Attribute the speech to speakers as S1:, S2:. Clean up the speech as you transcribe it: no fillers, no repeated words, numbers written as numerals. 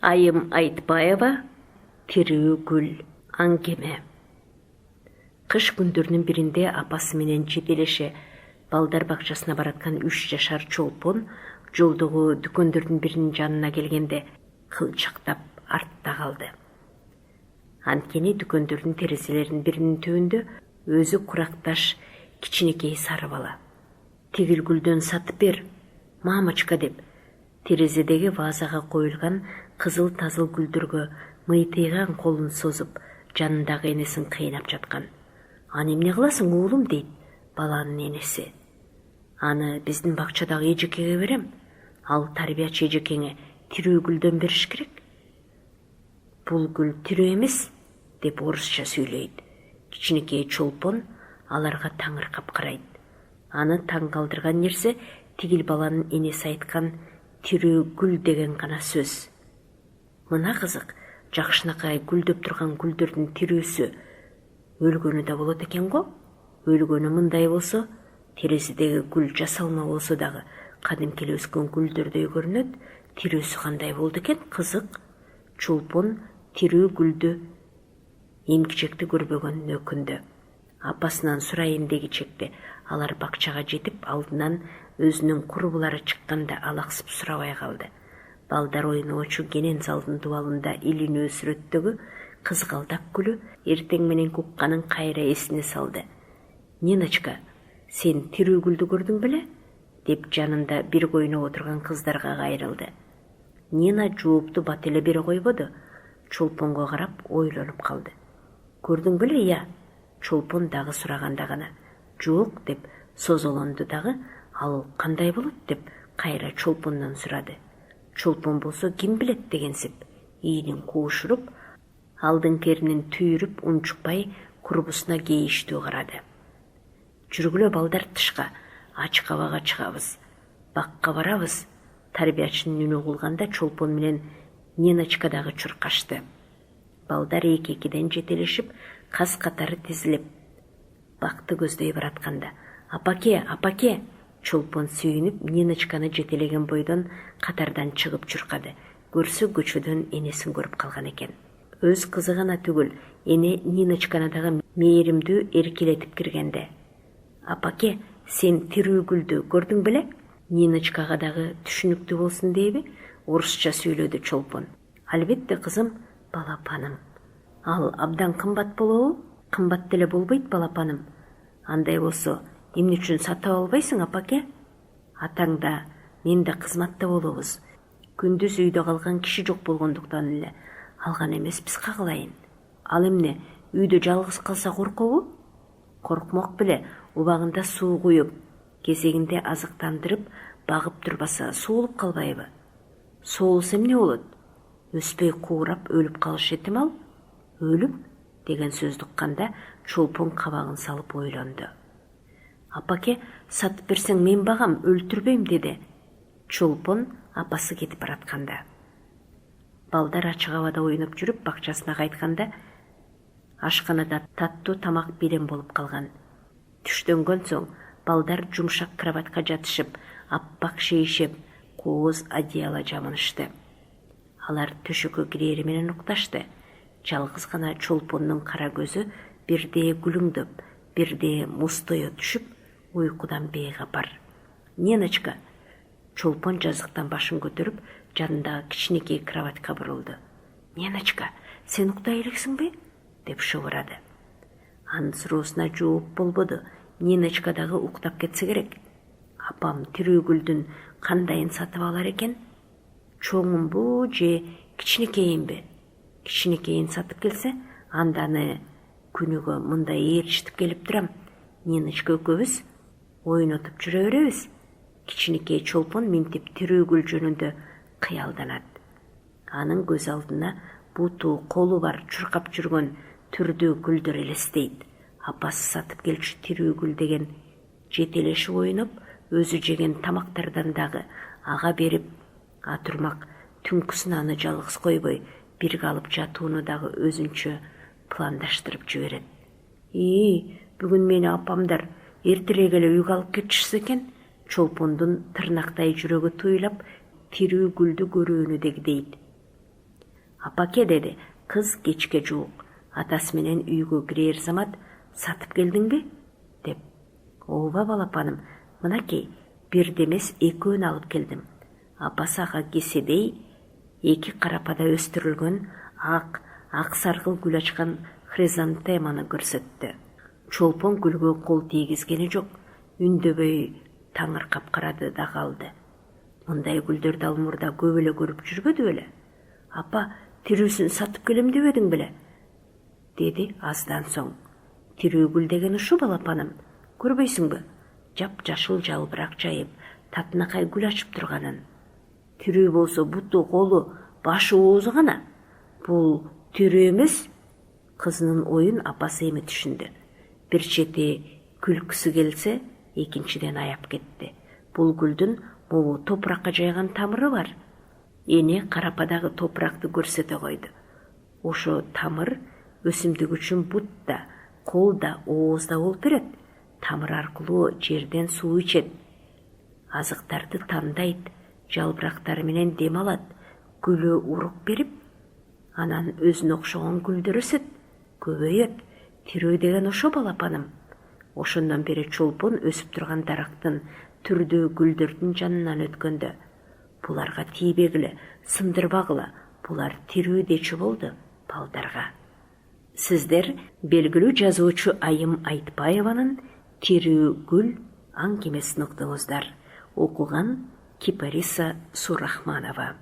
S1: Айым Айтбаева, Тирүү гүл аңгеме. Кыш күндөрүнүн биринде апасы менен жетелеше балдар бакчасына бараткан 3 жашар чолпон жолдогу дүкөндөрдүн биринин жанына келгенде кылчактап артта калды. Анткени дүкөндөрдүн терезелеринин биринин түбүндө өзү куракташ кичинекей сары бала. Тигил гүлдөн сатып бер, мамочка деп, терезедеги вазага коюлган кызыл тазыл гүлдөргө мыйтыйган колун созуп, жанындагы энесин кыйнап жаткан. Аны эмне кыласың уулум дейт баланын энеси. Аны биздин бакчадагы эжекеге берем. Ал тарбиячы эжекеңе тирүү гүлдөн бериш керек. Бул гүл тирүү эмес деп орусча сүйлөйт. Кичинекей чолпон аларга таңыркап карайт. Аны таң калтырган нерсе тигил баланын энеси айткан тирүү гүл деген гана сөз. Мына кызык, жакшынакай гүлдөп турган гүлдөрдүн тирүүсү өлгөнү да болот экен го. Өлгөнү мындай болсо, терезедеги гүл жасалма болсо дагы кадимки эле өскөн гүлдөрдөй көрүнөт. Тирүүсү кандай болду экен? Кызык. Чолпон тирүү гүлдү эмкичекти көрбөгөнүнө өкүндү. Апасынан сурайын дегичекте алар бакчага жетип, алдынан өзүнүн курбулары чыкканда алаксып сурабай калды. Балдар ойноочу кенен залдын дубалында илинүү сүрөттөгү кызгалдак гүлү эртең менен укканын кайра эсине салды. Ниночка, сен тирүү гүлдү көрдүң беле? Деп жанында бир ойноп отурган кыздарга кайрылды. Нина жоопту бат эле бере койбоду. Чолпонго карап ойлонуп калды. Көрдүң беле, я? Чолпон дагы сураганда гана жок деп созолонду дагы. Ал кандай болот деп кайра чолпондон сурады. Чолпон болсо ким билет дегенсип, ийинин куушуруп, алдын керинин түйүрүп унчукпай курбусуна кейиштүү карады. Жүргүлө балдар тышка, ачык абага чыгабыз, бакка барабыз. Тарбиячынын үнү угулганда чолпон менен Ниночка дагы чуркашты. Балдар эки-экиден жетелешип, каз катары тизилип бакты көздөй баратканда, апаке, апаке! Чолпон сүйүнүп Ниночканы жетелеген бойдон катардан чыгып чуркады. Көрсө көчөдөн энесин көрүп калган экен. Өз кызы гана түгүл, эне Ниночканы дагы мээримдүү эркелетип киргенде. Апаке, сен тирүү гүлдү көрдүң беле? Ниночкага дагы түшүнүктүү болсун дейби? Орусча сүйлөдү чолпон. Албетте кызым, балапаным. Ал абдан кымбат болобу? Кымбат деле болбойт балапаным. Андай болсо, эмне үчүн сатып албайсың, апаке? Атаң да, мен да кызматта болобуз. Күндүз үйдө калган киши жок болгондуктан эле алган эмеспиз кагылайын. Ал эмне, үйдө жалгыз калса коркобу? Коркмок беле, убагында суу куюп, кезегинде азыктандырып, багып турбаса соолуп калбайбы? Соолуса эмне болот? Өспөй куурап өлүп калыш этимал? Өлүп деген сөздү укканда чолпон кабагын салып ойлонду. Апаке, сатып берсең мен багам, өлтүрбөйм деди. Чолпон апасы кетип баратканда. Балдар ачык абада ойноп жүрүп бакчасына кайтканда ашканада таттуу тамак белем болуп калган. Түштөнгөн соң балдар жумшак кроватка жатышып, аппак шейишеп, кооз одеяло жамынышты. Алар төшөккө кирери менен укташты. Жалгыз гана чолпондун кара көзү бирде күлүңдөп, бирде мустое түшүп, уйкудан бейгапар. Ниночка, чолпон жазыктан башын көтөрүп, жанындагы кичинекей кроватка бурулду. Ниночка, сен уктай элексиңби? Деп шыбырады. Анын суроосуна жооп болбоду. Ниночка дагы уктап кетсе керек. Апам тирүү гүлдүн кандайын сатып алар экен? Чоңумбу же кичинекейинби? Кичинекейин сатып келсе, анданы күнүгө мындай ээрчитип келип турам. Ниночка экөөбүз ойнотуп жүрө беребиз. Кичинекей чолпон минтип тирүү гүл жөнүндө кыялданат. Анын көз алдына буту, колу бар чуркап жүргөн түрдүү гүлдөр элестейт. Апасы сатып келчү тирүү гүл деген жетелешип ойноп, өзү жеген тамактардан дагы ага берип, атурмак түнкүсүн аны жалгыз койбой, бирге алып жатууну дагы өзүнчө пландаштырып жиберет. Бүгүн мени апамдар эртерээк эле үйгө алып кетишсе экен. Чолпондун тырнактай жүрөгү туйлап, тирүү гүлдү көрүүнү дегдейт. Апаке dedi, kız geçke жуук. Атасы менен үйгө кирер замат, сатып келдиңби? Деп. Ооба балапаным, мынакей, бирди эмес экөөнү алып келдим. Апасы ага кеседей, эки карапада өстүрүлгөн ак саргыл гүл ачкан хризантеманы көрсөттү. Чолпон гүлгө кол тийгизгени жок, үндөбөй таңыркап карады да калды. Мындай гүлдөрдү ал мурда көп эле көрүп жүрбөдү беле? Апа, тирүүсүн сатып келем дебедиң беле? Dedi azdan soң. Тирүү гүл деген ушу балапаным, көрбөйсүңбү? Жап-жашыл жалбырак жайып, татынакай гүл ачып турганын. Тирүү болсо буту, колу, башы, оозу гана. Бул тирүү эмес? Кызынын оюн апасы эми түшүндү. Бир чети күлкүсү келсе, экинчиден аяп кетти. Бул гүлдүн могу топуракка жайган тамыры бар. Эне карападагы топуракты көрсөтө койду. Ошо тамыр өсүмдүк үчүн бутта, колда, оозда болуп берет. Тамыр аркылуу жерден суу ичет. Азыктарды тандайт, жалбырактары менен дем алат. Гүлү урук берип, анан өзүнө окшогон гүлдөр өсөт, көбөйөт. Тирүү деген ошо балапаным. Ошондон бери чолпон өсүп турган дарактын түрдүү гүлдөрдүн жанынан өткөндө буларга тийбегиле, сындырбагыла, булар тирүү дечү болду балдарга. Сиздер белгилүү жазуучу Айым Айтбаеванын «Тирүү гүл» аңгемесин уктуңуздар. Окуган Кипариса Сурахманова.